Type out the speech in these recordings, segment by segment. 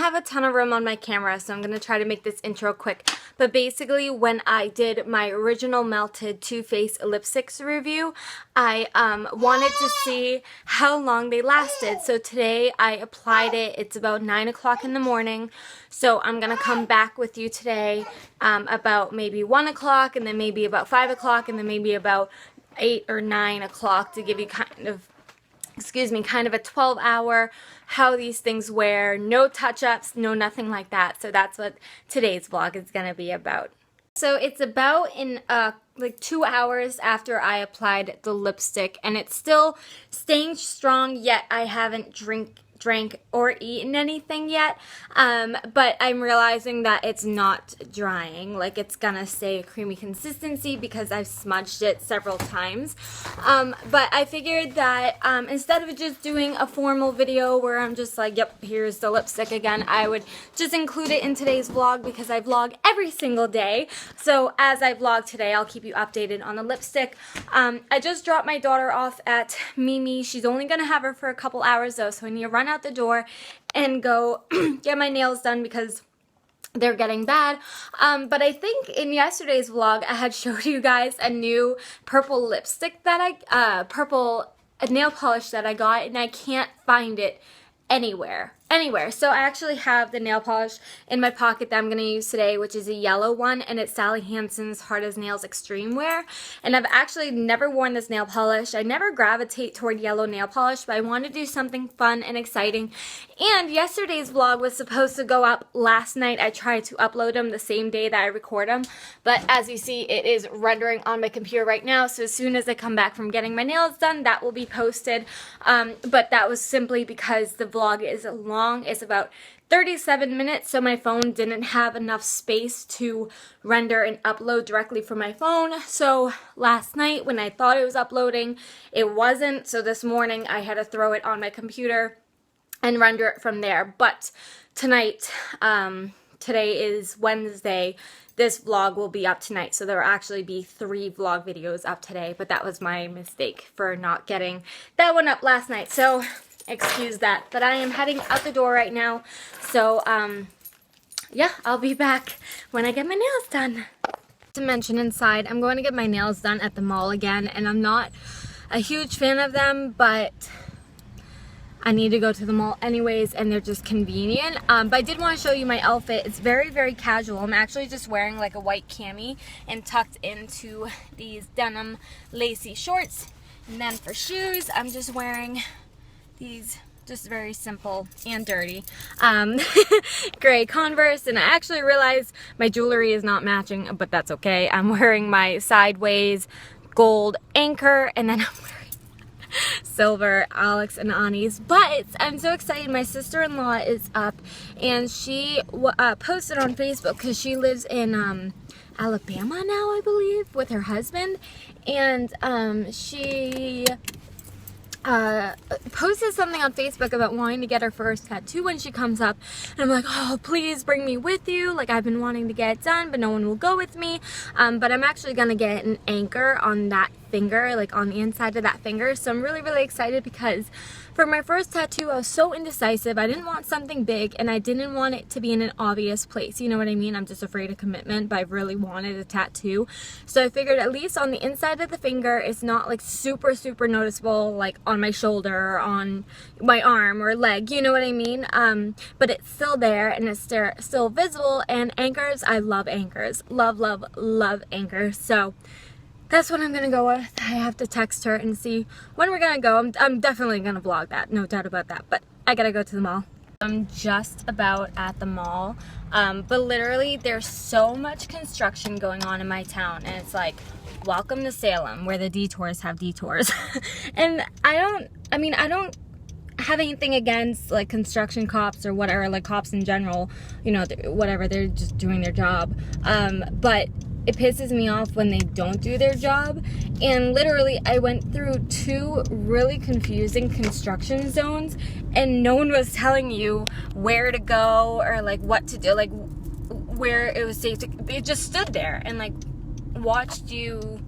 have a ton of room on my camera, so I'm going to try to make this intro quick. But basically, when I did my original Melted Too Faced lipsticks review, I wanted to see how long they lasted. So today I applied it. It's about 9 o'clock in the morning. So I'm going to come back with you today about maybe 1 o'clock, and then maybe about 5 o'clock, and then maybe about 8 or 9 o'clock to give you kind of a 12-hour how these things wear. No touch-ups, no nothing like that. So that's what today's vlog is going to be about. So it's about in like 2 hours after I applied the lipstick, and it's still staying strong, yet I haven't drank or eaten anything yet, but I'm realizing that it's not drying. Like, it's gonna stay a creamy consistency because I've smudged it several times, but I figured that instead of just doing a formal video where I'm just like, yep, here's the lipstick again, I would just include it in today's vlog because I vlog every single day. So as I vlog today, I'll keep you updated on the lipstick. I just dropped my daughter off at Mimi. She's only gonna have her for a couple hours though, so I need to run out the door and go get my nails done because they're getting bad. But I think in yesterday's vlog I had showed you guys a new purple lipstick that purple nail polish that I got, and I can't find it anywhere. So I actually have the nail polish in my pocket that I'm going to use today, which is a yellow one, and it's Sally Hansen's Hard as Nails Extreme Wear. And I've actually never worn this nail polish. I never gravitate toward yellow nail polish, but I want to do something fun and exciting. And yesterday's vlog was supposed to go up last night. I tried to upload them the same day that I record them, but as you see, it is rendering on my computer right now. So as soon as I come back from getting my nails done, that will be posted. But that was simply because the vlog is long. It's about 37 minutes, so my phone didn't have enough space to render and upload directly from my phone. So last night when I thought it was uploading, it wasn't. So this morning I had to throw it on my computer and render it from there. But tonight, today is Wednesday, this vlog will be up tonight. So there will actually be 3 vlog videos up today, but that was my mistake for not getting that one up last night. So excuse that, but I am heading out the door right now. So, yeah, I'll be back when I get my nails done. To mention inside, I'm going to get my nails done at the mall again, and I'm not a huge fan of them, but I need to go to the mall anyways, and they're just convenient. But I did want to show you my outfit. It's very, very casual. I'm actually just wearing like a white cami and tucked into these denim lacy shorts. And then for shoes, I'm just wearing these just very simple and dirty gray Converse, and I actually realized my jewelry is not matching, but that's okay. I'm wearing my sideways gold anchor, and then I'm wearing silver Alex and Ani's. But I'm so excited. My sister-in-law is up, and she posted on Facebook because she lives in Alabama now, I believe, with her husband, and she posted something on Facebook about wanting to get her first tattoo when she comes up, and I'm like, oh, please bring me with you. Like, I've been wanting to get it done, but no one will go with me. But I'm actually gonna get an anchor on that finger, like on the inside of that finger. So I'm really, really excited because for my first tattoo, I was so indecisive. I didn't want something big, and I didn't want it to be in an obvious place. You know what I mean? I'm just afraid of commitment, but I really wanted a tattoo. So I figured at least on the inside of the finger, it's not like super, super noticeable, like on my shoulder or on my arm or leg. You know what I mean? But it's still there, and it's still visible. And anchors, I love anchors. Love, love, love anchors. So that's what I'm gonna go with. I have to text her and see when we're gonna go. I'm definitely gonna vlog that, no doubt about that, but I gotta go to the mall. I'm just about at the mall, but literally there's so much construction going on in my town, and it's like, welcome to Salem, where the detours have detours. And I don't have anything against like construction cops or whatever, like cops in general, you know, whatever, they're just doing their job, but it pisses me off when they don't do their job. And literally I went through 2 really confusing construction zones, and no one was telling you where to go or like what to do, like where it was safe to. They just stood there and like watched you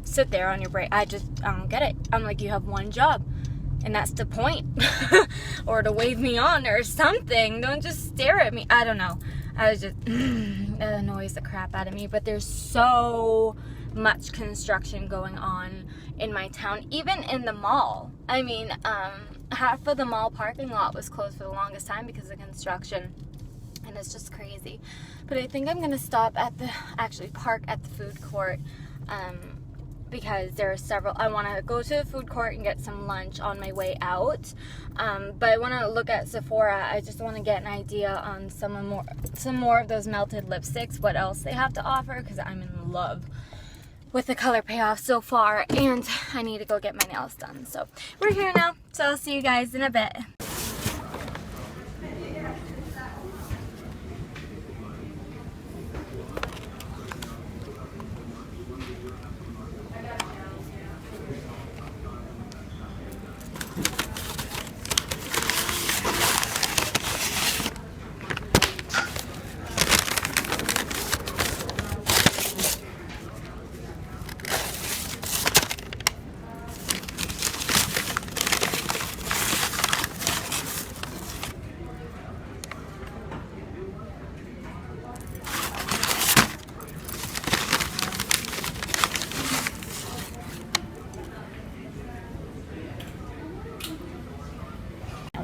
sit there on your break. I don't get it. I'm like, you have one job. And that's the point. Or to wave me on or something. Don't just stare at me. I don't know. I was just, that annoys the crap out of me. But there's so much construction going on in my town, even in the mall. I mean, half of the mall parking lot was closed for the longest time because of construction. And it's just crazy. But I think I'm going to stop at park at the food court. Because there are several. I want to go to the food court and get some lunch on my way out, but I want to look at Sephora. I just want to get an idea on some more of those melted lipsticks, what else they have to offer, because I'm in love with the color payoff so far, and I need to go get my nails done. So we're here now, so I'll see you guys in a bit.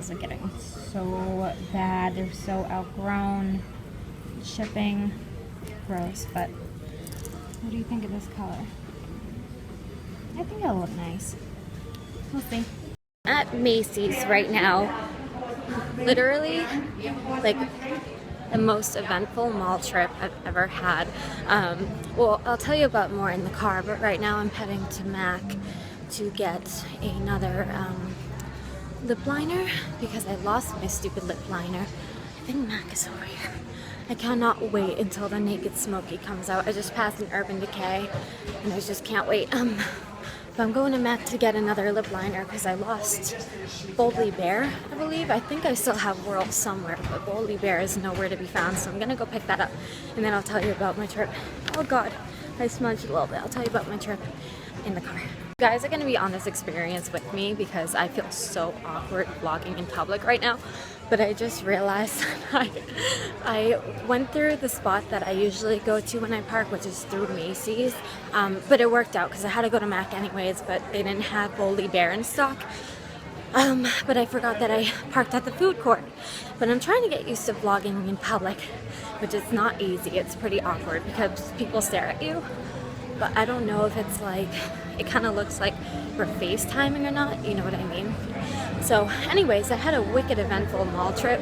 Are getting so bad. They're so outgrown. Shipping, gross. But what do you think of this color? I think it'll look nice. We'll see. At Macy's right now, literally like the most eventful mall trip I've ever had. Well, I'll tell you about more in the car, but right now I'm heading to MAC to get another lip liner because I lost my stupid lip liner. I think MAC is over here. I cannot wait until the Naked Smoky comes out. I just passed an Urban Decay and I just can't wait. But I'm going to MAC to get another lip liner because I lost Boldly Bare, I believe. I think I still have Whirl somewhere, but Boldly Bare is nowhere to be found, so I'm gonna go pick that up and then I'll tell you about my trip. Oh god, I smudged a little bit. I'll tell you about my trip in the car. You guys are going to be on this experience with me because I feel so awkward vlogging in public right now, but I just realized I went through the spot that I usually go to when I park, which is through Macy's, but it worked out because I had to go to MAC anyways, but they didn't have Boldly Bare in stock. But I forgot that I parked at the food court. But I'm trying to get used to vlogging in public, which is not easy. It's pretty awkward because people stare at you. But I don't know if it's like, it kind of looks like we're FaceTiming or not, you know what I mean? So anyways, I had a wicked eventful mall trip.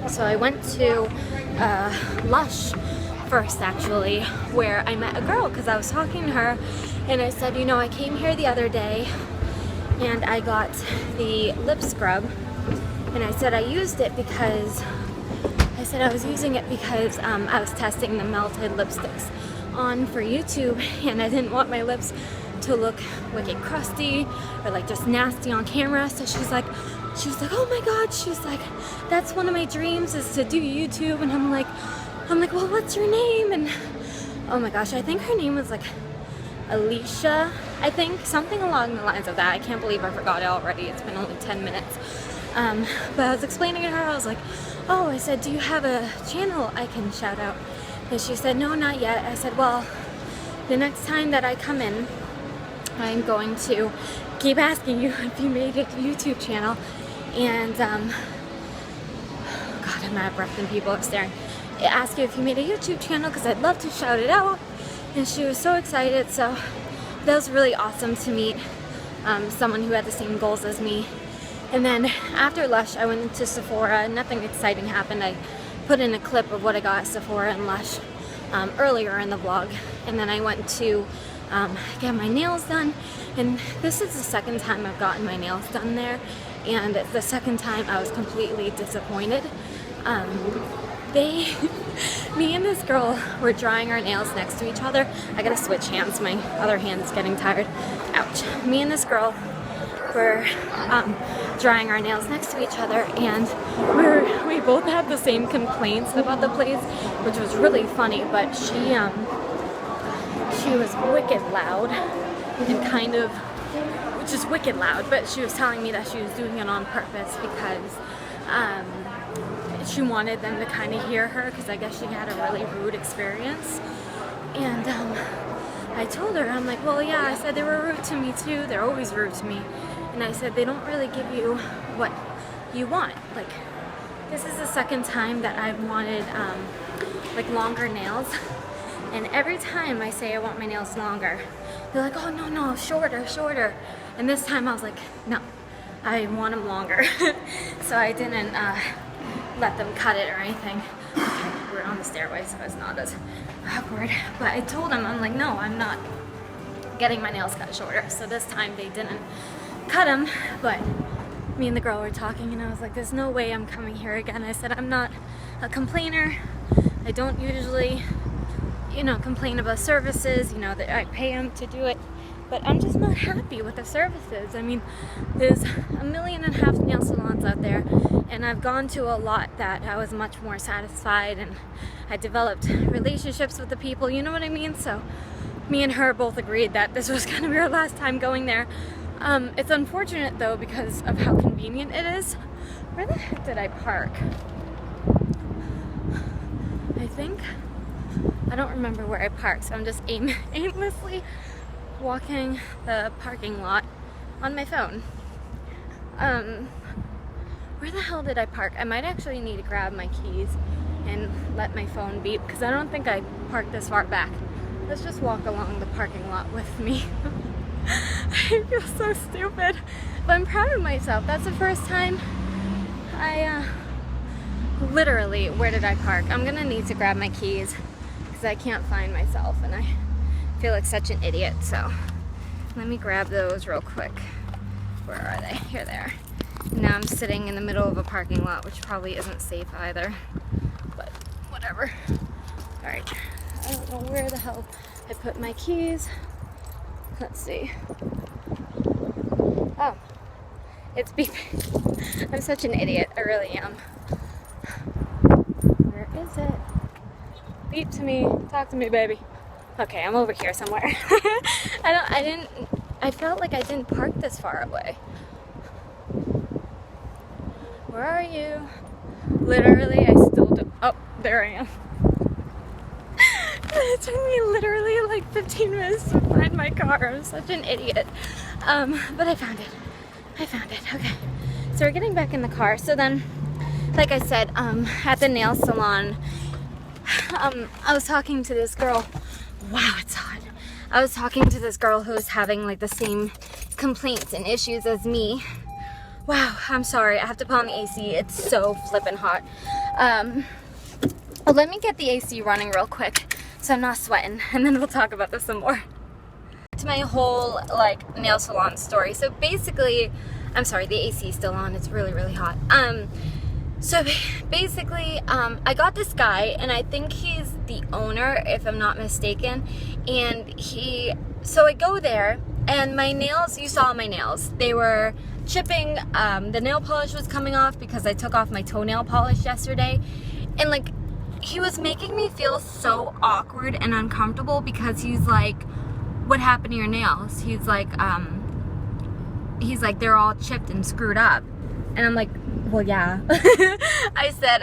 So I went to Lush first actually, where I met a girl because I was talking to her and I said, you know, I came here the other day and I got the lip scrub and I said I used it because, I was using it because I was testing the melted lipsticks on for YouTube and I didn't want my lips to look wicked crusty or like just nasty on camera. So she was like, oh my god, she was like, that's one of my dreams is to do YouTube. And I'm like, well, what's your name? And oh my gosh, I think her name was like Alicia, I think, something along the lines of that. I can't believe I forgot it already. It's been only 10 minutes. But I was explaining to her, I was like, oh, I said, do you have a channel I can shout out? And she said, no, not yet. I said, well, the next time that I come in, I'm going to keep asking you if you made a YouTube channel. And, God, I'm out of breath and people are staring. I asked you if you made a YouTube channel because I'd love to shout it out. And she was so excited. So that was really awesome to meet someone who had the same goals as me. And then after Lush, I went into Sephora. Nothing exciting happened. I put in a clip of what I got at Sephora and Lush earlier in the vlog. And then I went to get my nails done. And this is the second time I've gotten my nails done there. And the second time I was completely disappointed. Me and this girl were drying our nails next to each other. I gotta switch hands, my other hand is getting tired. Ouch. Me and this girl were drying our nails next to each other, and we both had the same complaints about the place, which was really funny, but she was wicked loud and kind of which is wicked loud, but she was telling me that she was doing it on purpose because she wanted them to kind of hear her, because I guess she had a really rude experience. And I told her, I'm like, well, yeah, I said they were rude to me too. They're always rude to me. And I said, they don't really give you what you want. Like, this is the second time that I've wanted like longer nails. And every time I say I want my nails longer, they're like, oh, no, no, shorter, shorter. And this time I was like, no, I want them longer. So I didn't let them cut it or anything. Okay, we're on the stairway, so it's not as awkward. But I told them, I'm like, no, I'm not getting my nails cut shorter. So this time they didn't cut them, but me and the girl were talking, and I was like, there's no way I'm coming here again. I said, I'm not a complainer. I don't usually, you know, complain about services, you know, that I pay them to do it, but I'm just not happy with the services. I mean, there's 1.5 million nail salons out there, and I've gone to a lot that I was much more satisfied, and I developed relationships with the people, you know what I mean? So me and her both agreed that this was gonna be our last time going there. It's unfortunate though because of how convenient it is. Where the heck did I park? I think, I don't remember where I parked, so I'm just aimlessly walking the parking lot on my phone. Where the hell did I park? I might actually need to grab my keys and let my phone beep, because I don't think I parked this far back. Let's just walk along the parking lot with me. I feel so stupid, but I'm proud of myself. That's the first time I literally, where did I park? I'm gonna need to grab my keys because I can't find myself and I feel like such an idiot. So let me grab those real quick. Where are they? Here they are. Now I'm sitting in the middle of a parking lot, which probably isn't safe either, but whatever. All right, I don't know where the hell I put my keys. Let's see. Oh, it's beeping. I'm such an idiot. I really am. Where is it? Beep to me. Talk to me, baby. Okay, I'm over here somewhere. I felt like I didn't park this far away. Where are you? Literally, I still don't. Oh, there I am. It took me literally like 15 minutes to find my car. I'm such an idiot. But I found it. I found it. Okay. So we're getting back in the car. So then, like I said, at the nail salon, I was talking to this girl. Wow, it's hot. I was talking to this girl who's having like the same complaints and issues as me. Wow, I'm sorry. I have to put on the AC. It's so flippin' hot. Well, let me get the AC running real quick so I'm not sweating, and then we'll talk about this some more. To my whole like nail salon story. So basically, I'm sorry, the AC is still on. It's really, really hot. So basically, I got this guy, and I think he's the owner, if I'm not mistaken. And so I go there, and my nails, you saw my nails, they were chipping. The nail polish was coming off because I took off my toenail polish yesterday. And like, he was making me feel so awkward and uncomfortable because he's like, what happened to your nails? He's like, they're all chipped and screwed up. And I'm like, well, yeah. I said,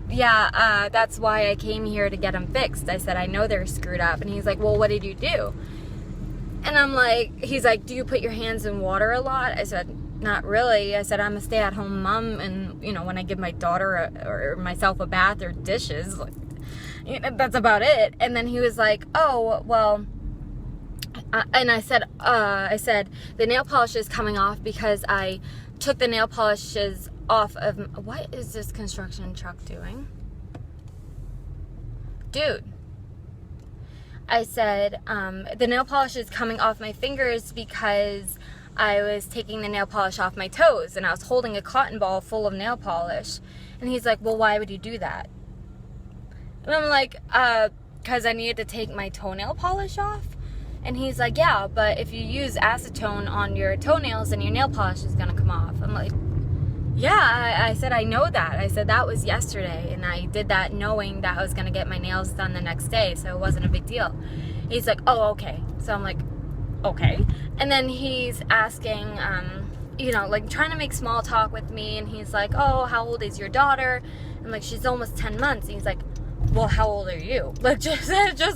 yeah, that's why I came here to get them fixed. I said, I know they're screwed up. And he's like, well, what did you do? And I'm like, he's like, do you put your hands in water a lot? I said, not really. I said, I'm a stay-at-home mom, and you know, when I give my daughter or myself a bath or dishes, like, you know, that's about it. And then he was like, oh, well, and I said, the nail polish is coming off because I took the nail polishes off of, what is this construction truck doing? Dude. I said, the nail polish is coming off my fingers because I was taking the nail polish off my toes and I was holding a cotton ball full of nail polish. And he's like, well, why would you do that? And I'm like, because I needed to take my toenail polish off. And he's like, yeah, but if you use acetone on your toenails, then your nail polish is going to come off. I'm like, yeah, I said, I know that. I said, that was yesterday. And I did that knowing that I was going to get my nails done the next day. So it wasn't a big deal. He's like, oh, okay. So I'm like, okay. And then he's asking, you know, like trying to make small talk with me, and he's like, oh, how old is your daughter? I'm like, she's almost 10 months. And he's like, well, how old are you? Like, just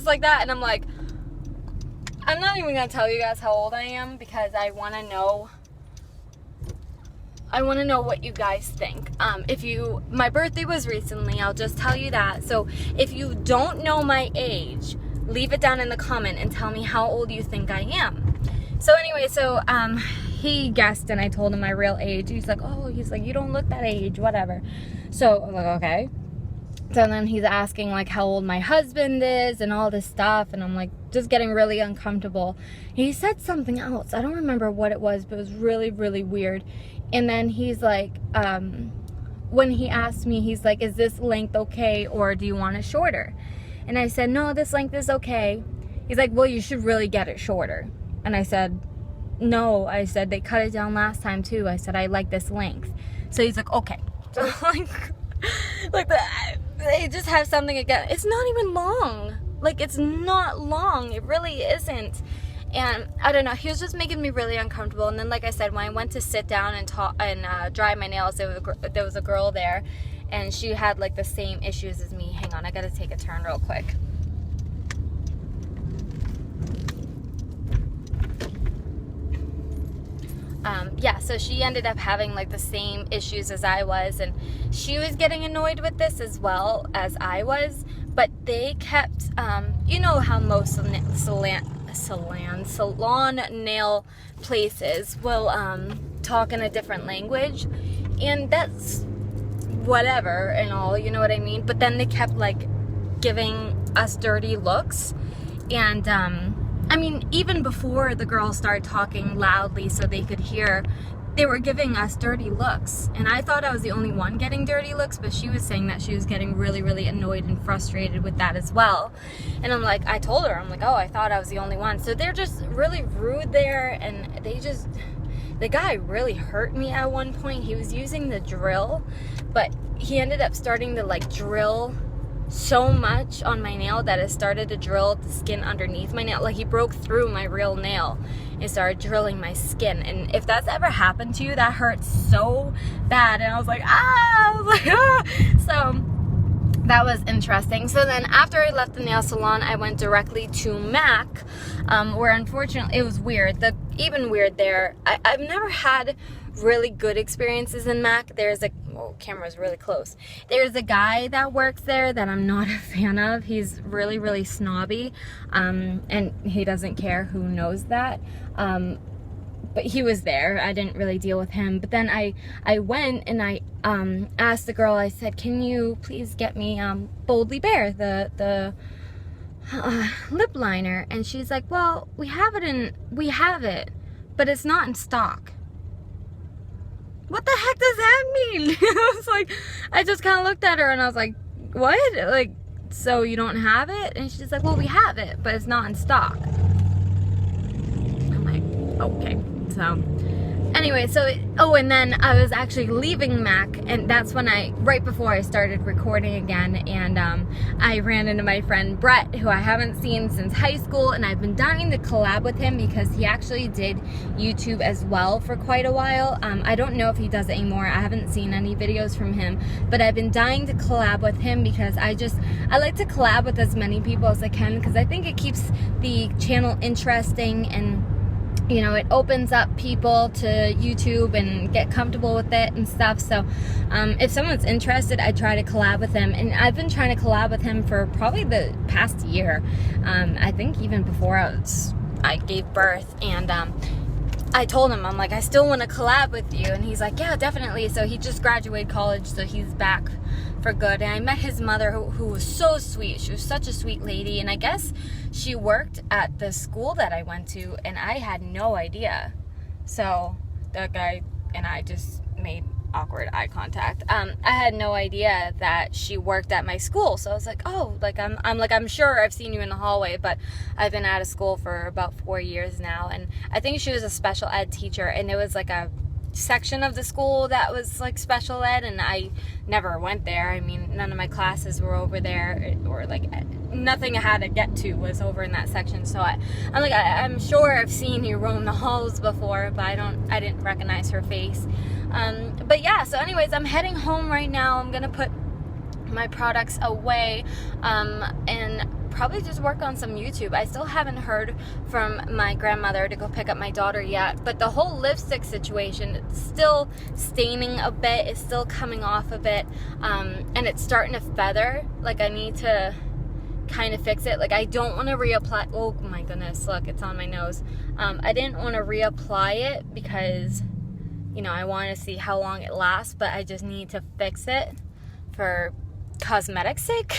like that. And I'm like, I'm not even gonna tell you guys how old I am, because I want to know what you guys think. My birthday was recently, I'll just tell you that. So if you don't know my age, leave it down in the comment and tell me how old you think I am. So anyway, he guessed, and I told him my real age. He's like, you don't look that age, whatever. So I'm like, okay. So then he's asking like how old my husband is and all this stuff, and I'm like just getting really uncomfortable. He said something else. I don't remember what it was, but it was really, really weird. And then he's like, when he asked me, he's like, is this length okay, or do you want it shorter? And I said, no, this length is okay. He's like, well, you should really get it shorter. And I said, no, I said, they cut it down last time too. I said, I like this length. So he's like, okay. So like that. They just have something again. It's not even long. Like, it's not long. It really isn't. And I don't know. He was just making me really uncomfortable. And then, like I said, when I went to sit down and talk and dry my nails, there was a girl there, and she had like the same issues as me. Hang on, I gotta take a turn real quick. Yeah, so she ended up having like the same issues as I was, and she was getting annoyed with this as well as I was, but they kept, you know how most salon nail places will talk in a different language, and that's whatever and all, you know what I mean? But then they kept like giving us dirty looks, and I mean, even before the girls started talking loudly so they could hear, they were giving us dirty looks. And I thought I was the only one getting dirty looks, but she was saying that she was getting really, really annoyed and frustrated with that as well. And I'm like, I told her, I'm like, oh, I thought I was the only one. So they're just really rude there, and the guy really hurt me at one point. He was using the drill, but he ended up starting to like drill so much on my nail that it started to drill the skin underneath my nail. Like, he broke through my real nail and started drilling my skin. And if that's ever happened to you, that hurts so bad. And I was like, ah! So that was interesting. So then after I left the nail salon, I went directly to MAC, where unfortunately it was weird. Even weird there, I've never had really good experiences in MAC. There's a camera's really close. There's a guy that works there that I'm not a fan of. He's really, really snobby, and he doesn't care who knows that. But he was there. I didn't really deal with him. But then I went and I asked the girl, I said, can you please get me Boldly Bare, the lip liner? And she's like, well, we have it, but it's not in stock. What the heck does that mean? I was like, I just kind of looked at her and I was like, what? Like, so you don't have it? And she's like, well, we have it, but it's not in stock. I'm like, okay. So anyway, and then I was actually leaving MAC, and that's when right before I started recording again, and I ran into my friend Brett, who I haven't seen since high school, and I've been dying to collab with him because he actually did YouTube as well for quite a while. I don't know if he does it anymore. I haven't seen any videos from him, but I've been dying to collab with him because I like to collab with as many people as I can, because I think it keeps the channel interesting, and you know, it opens up people to YouTube and get comfortable with it and stuff. So if someone's interested, I try to collab with him, and I've been trying to collab with him for probably the past year. I think even before I gave birth, and I told him, I'm like, I still want to collab with you, and he's like, yeah, definitely. So he just graduated college, so he's back for good. And I met his mother, who was so sweet. She was such a sweet lady, and I guess she worked at the school that I went to, and I had no idea. So that guy and I just made awkward eye contact. I had no idea that she worked at my school. So I was like, oh, like I'm sure I've seen you in the hallway, but I've been out of school for about 4 years now, and I think she was a special ed teacher, and it was like section of the school that was like special ed, and I never went there. I mean, none of my classes were over there, or like nothing I had to get to was over in that section. So I'm sure I've seen you roam the halls before, but I didn't recognize her face. But yeah, so anyways, I'm heading home right now. I'm gonna put my products away and probably just work on some YouTube. I still haven't heard from my grandmother to go pick up my daughter yet, but the whole lipstick situation, it's still staining a bit, it's still coming off a bit, and it's starting to feather. Like, I need to kind of fix it. Like, I don't want to reapply. Oh my goodness, look, it's on my nose. I didn't want to reapply it because, you know, I want to see how long it lasts, but I just need to fix it for cosmetic sake.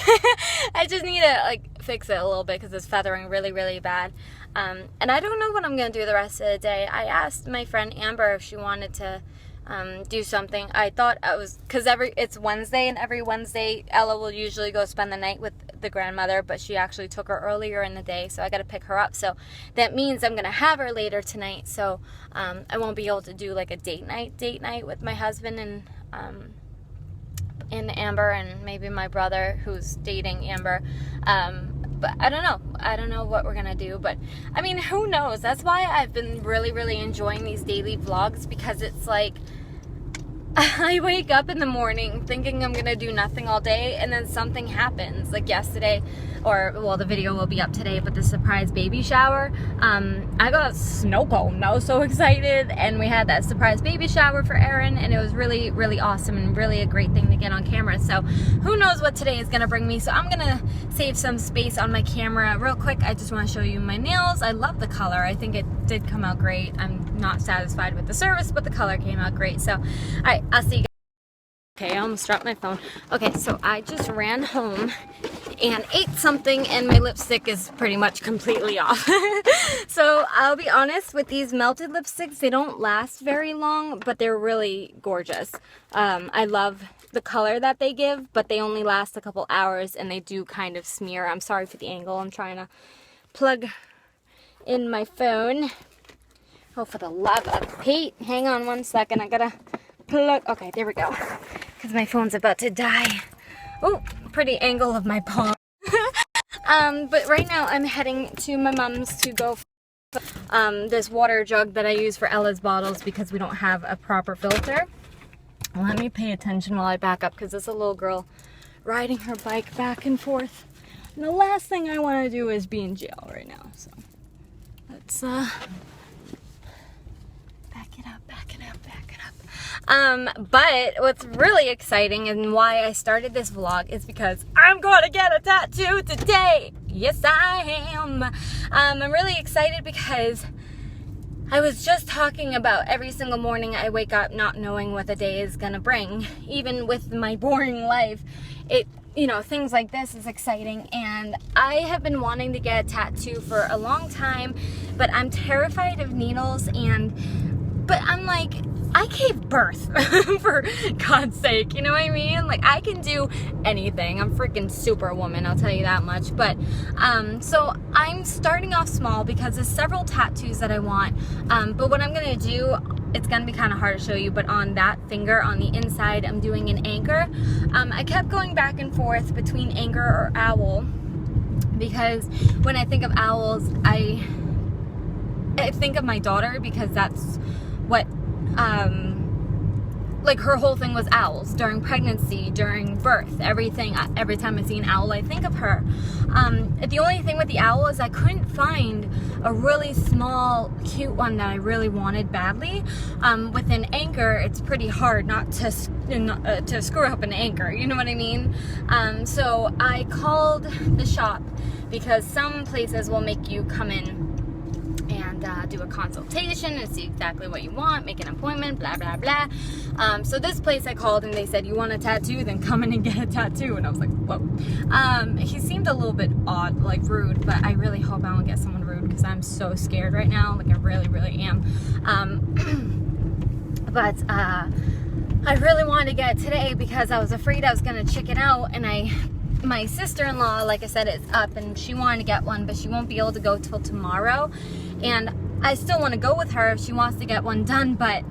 I just need to like fix it a little bit because it's feathering really, really bad. And I don't know what I'm gonna do the rest of the day. I asked my friend Amber if she wanted to do something. I thought I was, because it's Wednesday, and every Wednesday Ella will usually go spend the night with the grandmother, but she actually took her earlier in the day, so I got to pick her up. So that means I'm gonna have her later tonight, so I won't be able to do like a date night with my husband and Amber and maybe my brother who's dating Amber. But I don't know what we're gonna do, but I mean, who knows? That's why I've been really, really enjoying these daily vlogs, because it's like I wake up in the morning thinking I'm gonna do nothing all day, and then something happens. Like yesterday, or well, the video will be up today, but the surprise baby shower, I got snow cone. I was so excited, and we had that surprise baby shower for Erin, and it was really, really awesome and really a great thing to get on camera. So who knows what today is gonna bring me. So I'm gonna save some space on my camera real quick. I just want to show you my nails. I love the color. I think it did come out great. I'm not satisfied with the service, but the color came out great. So all right, I'll see you guys. Okay, I almost dropped my phone. Okay, so I just ran home and ate something, and my lipstick is pretty much completely off. So I'll be honest, with these melted lipsticks, they don't last very long, but they're really gorgeous. I love the color that they give, but they only last a couple hours, and they do kind of smear. I'm sorry for the angle. I'm trying to plug in my phone. Oh, for the love of Pete. Hang on one second. I gotta plug. Okay, there we go. Because my phone's about to die. Oh, pretty angle of my palm. But right now I'm heading to my mom's to go this water jug that I use for Ella's bottles because we don't have a proper filter. Let me pay attention while I back up, because there's a little girl riding her bike back and forth. And the last thing I want to do is be in jail right now. So let's back it up. But what's really exciting and why I started this vlog is because I'm going to get a tattoo today. Yes, I am. I'm really excited because I was just talking about every single morning I wake up not knowing what the day is gonna bring. Even with my boring life, things like this is exciting, and I have been wanting to get a tattoo for a long time, but I'm terrified of needles, but I'm like, I gave birth, for God's sake, you know what I mean? Like, I can do anything. I'm freaking superwoman, I'll tell you that much. But, so I'm starting off small because there's several tattoos that I want. But what I'm gonna do, it's gonna be kind of hard to show you, but on that finger, on the inside, I'm doing an anchor. I kept going back and forth between anchor or owl, because when I think of owls, I think of my daughter, because that's what like her whole thing was owls during pregnancy, during birth, everything. Every time I see an owl, I think of her. The only thing with the owl is I couldn't find a really small, cute one that I really wanted badly. With an anchor, it's pretty hard not to screw up an anchor, you know what I mean? So I called the shop, because some places will make you come in and do a consultation and see exactly what you want, make an appointment, blah, blah, blah. So this place I called, and they said, you want a tattoo? Then come in and get a tattoo. And I was like, whoa. He seemed a little bit odd, like rude, but I really hope I don't get someone rude, because I'm so scared right now. Like, I really, really am. But I really wanted to get it today because I was afraid I was going to chicken out, and my sister-in-law, like I said, is up, and she wanted to get one, but she won't be able to go till tomorrow. And I still want to go with her if she wants to get one done, but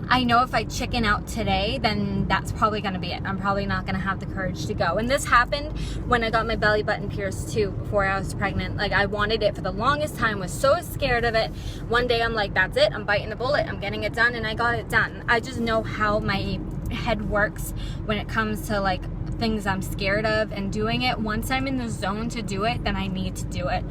I know if I chicken out today, then that's probably going to be it. I'm probably not going to have the courage to go. And this happened when I got my belly button pierced too, before I was pregnant. Like, I wanted it for the longest time, was so scared of it. One day I'm like, that's it, I'm biting the bullet, I'm getting it done, and I got it done. I just know how my head works when it comes to like things I'm scared of and doing it. Once I'm in the zone to do it, then I need to do it.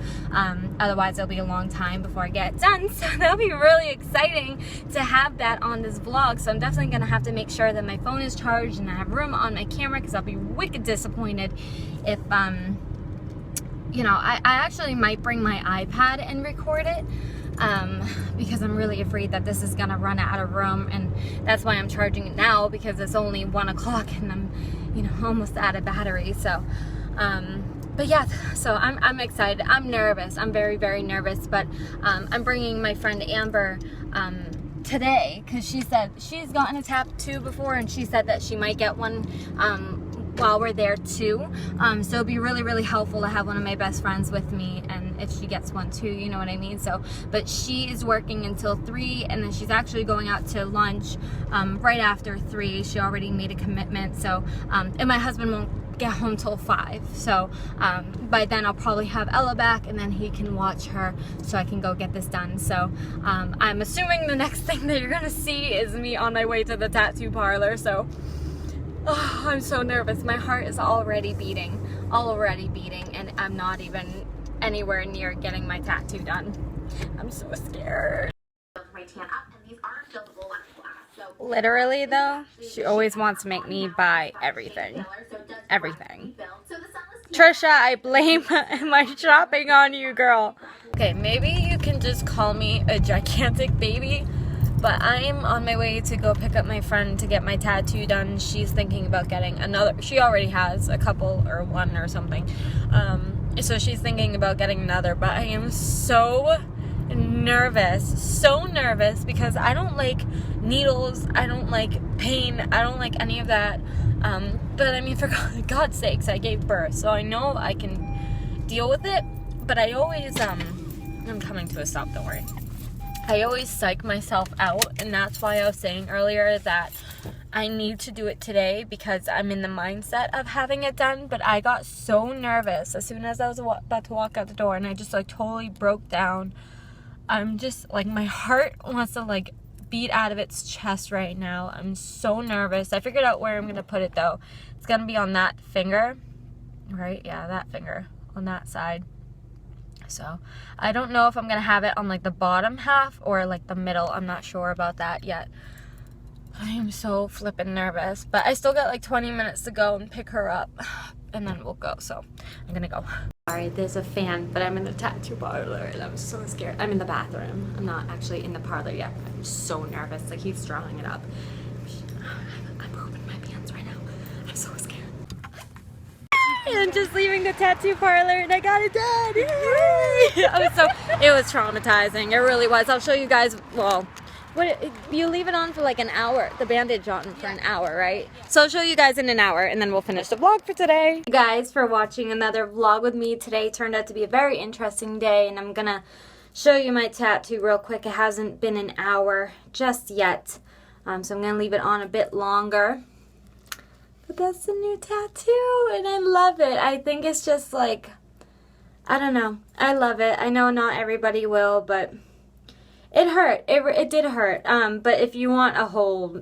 Otherwise it'll be a long time before I get it done. So that'll be really exciting to have that on this vlog. So I'm definitely gonna have to make sure that my phone is charged and I have room on my camera, because I'll be wicked disappointed if you know, I actually might bring my iPad and record it, because I'm really afraid that this is gonna run out of room, and that's why I'm charging it now, because it's only 1 o'clock and I'm, you know, almost out of battery. So but yeah, so I'm excited. I'm nervous. I'm very, very nervous, but I'm bringing my friend Amber today, because she said she's gotten a tattoo before, and she said that she might get one while we're there too. So it'd be really, really helpful to have one of my best friends with me, and if she gets one too, you know what I mean? So, but she is working until 3, and then she's actually going out to lunch right after 3. She already made a commitment. So, and my husband won't get home till 5. So by then I'll probably have Ella back, and then he can watch her, so I can go get this done. So I'm assuming the next thing that you're gonna see is me on my way to the tattoo parlor. So oh, I'm so nervous. My heart is already beating, and I'm not even anywhere near getting my tattoo done. I'm so scared. Literally though, she always wants to make me buy everything. Everything. Trisha, I blame my shopping on you, girl. Okay, maybe you can just call me a gigantic baby, but I'm on my way to go pick up my friend to get my tattoo done. She's thinking about getting another. She already has a couple, or one or something. So she's thinking about getting another, but I am so nervous because I don't like needles, I don't like pain, I don't like any of that. But I mean, for God's sakes, I gave birth, so I know I can deal with it. But I always, I'm coming to a stop, don't worry. I always psych myself out, and that's why I was saying earlier that I need to do it today, because I'm in the mindset of having it done. But I got so nervous as soon as I was about to walk out the door, and I just like totally broke down. I'm just like, my heart wants to like beat out of its chest right now. I'm so nervous. I figured out where I'm gonna put it though. It's gonna be on that finger, right? Yeah, that finger on that side. So I don't know if I'm gonna have it on like the bottom half or like the middle. I'm not sure about that yet. I am so flippin' nervous, but I still got like 20 minutes to go and pick her up, and then we'll go. So I'm gonna go. Sorry, there's a fan, but I'm in the tattoo parlor and I'm so scared. I'm in the bathroom. I'm not actually in the parlor yet. I'm so nervous. Like, he's drawing it up. I'm pooping my pants right now. I'm so scared. And I'm just leaving the tattoo parlor and I got it done. Yay! It was traumatizing. It really was. I'll show you guys. Well, you leave it on for like an hour, the bandage on for an hour, right? So I'll show you guys in an hour, and then we'll finish the vlog for today. Thank you guys for watching another vlog with me. Today turned out to be a very interesting day, and I'm gonna show you my tattoo real quick. It hasn't been an hour just yet, so I'm gonna leave it on a bit longer. But that's the new tattoo, and I love it. I think it's just like, I don't know, I love it. I know not everybody will, but it hurt. It did hurt. But if you want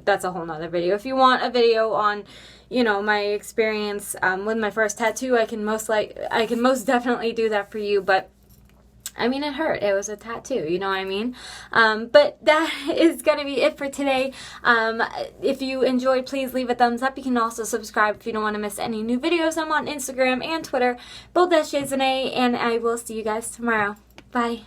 that's a whole nother video. If you want a video on, you know, my experience with my first tattoo, I can most definitely do that for you. But I mean, it hurt. It was a tattoo, you know what I mean? But that is gonna be it for today. If you enjoyed, please leave a thumbs up. You can also subscribe if you don't want to miss any new videos. I'm on Instagram and Twitter, both as Shazanae, and I will see you guys tomorrow. Bye.